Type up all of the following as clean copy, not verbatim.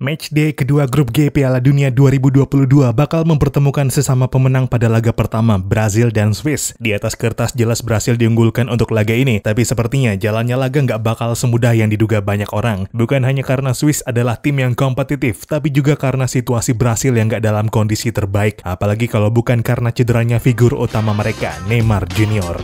Matchday kedua grup G Piala Dunia 2022 bakal mempertemukan sesama pemenang pada laga pertama, Brazil dan Swiss. Di atas kertas jelas Brazil diunggulkan untuk laga ini, tapi sepertinya jalannya laga nggak bakal semudah yang diduga banyak orang. Bukan hanya karena Swiss adalah tim yang kompetitif, tapi juga karena situasi Brazil yang nggak dalam kondisi terbaik, apalagi kalau bukan karena cederanya figur utama mereka, Neymar Junior.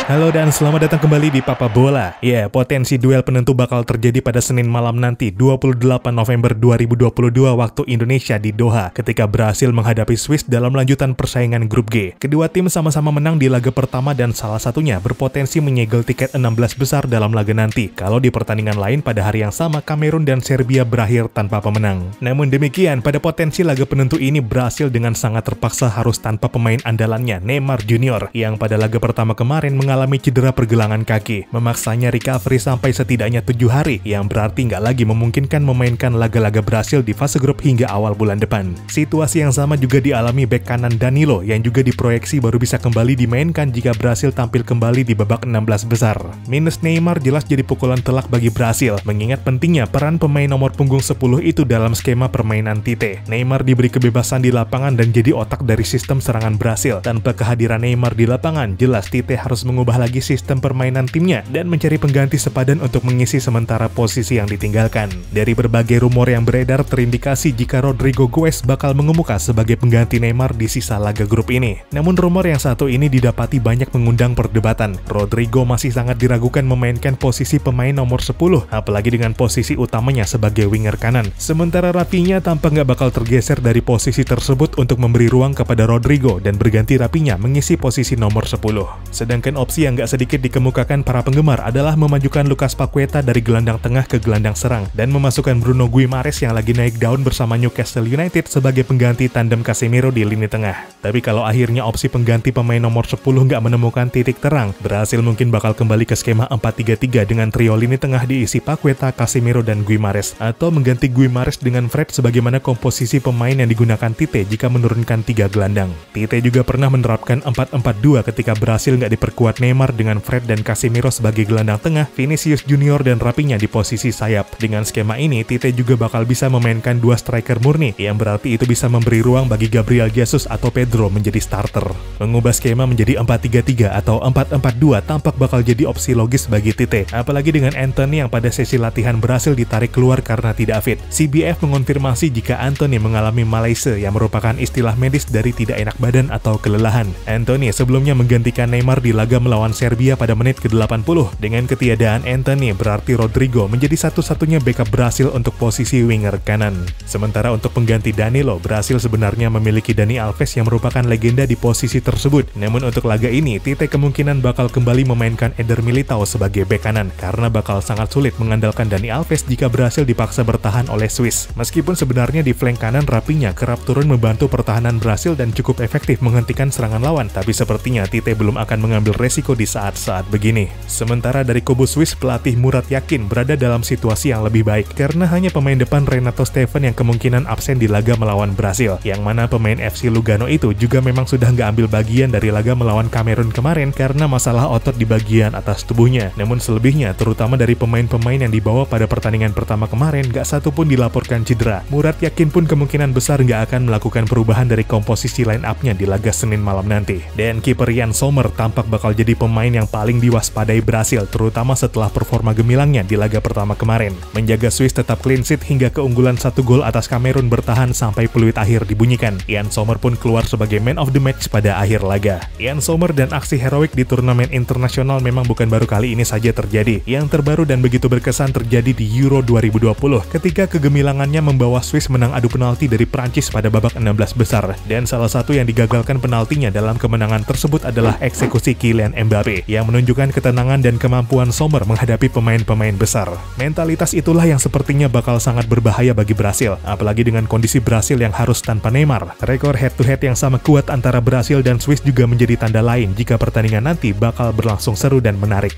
Halo dan selamat datang kembali di Papa Bola. Ya, potensi duel penentu bakal terjadi pada Senin malam nanti 28 November 2022 waktu Indonesia di Doha ketika Brasil menghadapi Swiss dalam lanjutan persaingan grup G. Kedua tim sama-sama menang di laga pertama dan salah satunya berpotensi menyegel tiket 16 besar dalam laga nanti. Kalau di pertandingan lain pada hari yang sama Kamerun dan Serbia berakhir tanpa pemenang. Namun demikian, pada potensi laga penentu ini Brasil dengan sangat terpaksa harus tanpa pemain andalannya Neymar Junior yang pada laga pertama kemarin mengalami cedera pergelangan kaki, memaksanya recovery sampai setidaknya 7 hari, yang berarti nggak lagi memungkinkan memainkan laga-laga Brasil di fase grup hingga awal bulan depan. Situasi yang sama juga dialami bek kanan Danilo, yang juga diproyeksi baru bisa kembali dimainkan jika Brasil tampil kembali di babak 16 besar. Minus Neymar jelas jadi pukulan telak bagi Brasil, mengingat pentingnya peran pemain nomor punggung 10 itu dalam skema permainan Tite. Neymar diberi kebebasan di lapangan dan jadi otak dari sistem serangan Brasil. Tanpa kehadiran Neymar di lapangan, jelas Tite harus mengubah lagi sistem permainan timnya dan mencari pengganti sepadan untuk mengisi sementara posisi yang ditinggalkan. Dari berbagai rumor yang beredar terindikasi jika Rodrygo Goes bakal mengemuka sebagai pengganti Neymar di sisa laga grup ini. Namun rumor yang satu ini didapati banyak mengundang perdebatan. Rodrygo masih sangat diragukan memainkan posisi pemain nomor 10, apalagi dengan posisi utamanya sebagai winger kanan. Sementara Rafinha tampak nggak bakal tergeser dari posisi tersebut untuk memberi ruang kepada Rodrygo dan berganti Rafinha mengisi posisi nomor 10. Sedangkan opsi yang gak sedikit dikemukakan para penggemar adalah memajukan Lucas Paqueta dari gelandang tengah ke gelandang serang dan memasukkan Bruno Guimaraes yang lagi naik daun bersama Newcastle United sebagai pengganti tandem Casemiro di lini tengah. Tapi kalau akhirnya opsi pengganti pemain nomor 10 gak menemukan titik terang, Brasil mungkin bakal kembali ke skema 4-3-3 dengan trio lini tengah diisi Paqueta, Casemiro, dan Guimaraes, atau mengganti Guimaraes dengan Fred sebagaimana komposisi pemain yang digunakan Tite jika menurunkan 3 gelandang. Tite juga pernah menerapkan 4-4-2 ketika Brasil nggak diperkuat Neymar dengan Fred dan Casemiro sebagai gelandang tengah, Vinicius Junior dan Rafinha di posisi sayap. Dengan skema ini, Tite juga bakal bisa memainkan 2 striker murni, yang berarti itu bisa memberi ruang bagi Gabriel Jesus atau Pedro menjadi starter. Mengubah skema menjadi 4-3-3 atau 4-4-2 tampak bakal jadi opsi logis bagi Tite, apalagi dengan Antony yang pada sesi latihan berhasil ditarik keluar karena tidak fit. CBF mengonfirmasi jika Antony mengalami malaise yang merupakan istilah medis dari tidak enak badan atau kelelahan. Antony sebelumnya menggantikan Neymar di laga melawan Serbia pada menit ke-80. Dengan ketiadaan Antony, berarti Rodrygo menjadi satu-satunya backup Brasil untuk posisi winger kanan. Sementara untuk pengganti Danilo, Brasil sebenarnya memiliki Dani Alves yang merupakan legenda di posisi tersebut. Namun untuk laga ini, Tite kemungkinan bakal kembali memainkan Eder Militao sebagai bek kanan, karena bakal sangat sulit mengandalkan Dani Alves jika Brasil dipaksa bertahan oleh Swiss. Meskipun sebenarnya di flank kanan Rafinha kerap turun membantu pertahanan Brasil dan cukup efektif menghentikan serangan lawan, tapi sepertinya Tite belum akan mengambil resiko di saat-saat begini. Sementara dari kubu Swiss, pelatih Murat yakin berada dalam situasi yang lebih baik karena hanya pemain depan Renato Steffen yang kemungkinan absen di laga melawan Brasil, yang mana pemain FC Lugano itu juga memang sudah nggak ambil bagian dari laga melawan Kamerun kemarin karena masalah otot di bagian atas tubuhnya. Namun selebihnya, terutama dari pemain-pemain yang dibawa pada pertandingan pertama kemarin, nggak satu pun dilaporkan cedera. Murat yakin pun kemungkinan besar nggak akan melakukan perubahan dari komposisi line up-nya di laga Senin malam nanti. Dan kiper Yann Sommer tampak bakal jadi pemain yang paling diwaspadai Brasil, terutama setelah performa gemilangnya di laga pertama kemarin. Menjaga Swiss tetap clean sheet hingga keunggulan 1 gol atas Kamerun bertahan sampai peluit akhir dibunyikan. Yann Sommer pun keluar sebagai man of the match pada akhir laga. Yann Sommer dan aksi heroik di turnamen internasional memang bukan baru kali ini saja terjadi. Yang terbaru dan begitu berkesan terjadi di Euro 2020 ketika kegemilangannya membawa Swiss menang adu penalti dari Prancis pada babak 16 besar. Dan salah satu yang digagalkan penaltinya dalam kemenangan tersebut adalah eksekusi Kylian Mbappe yang menunjukkan ketenangan dan kemampuan Sommer menghadapi pemain-pemain besar. Mentalitas itulah yang sepertinya bakal sangat berbahaya bagi Brasil, apalagi dengan kondisi Brasil yang harus tanpa Neymar. Rekor head-to-head yang sama kuat antara Brasil dan Swiss juga menjadi tanda lain jika pertandingan nanti bakal berlangsung seru dan menarik.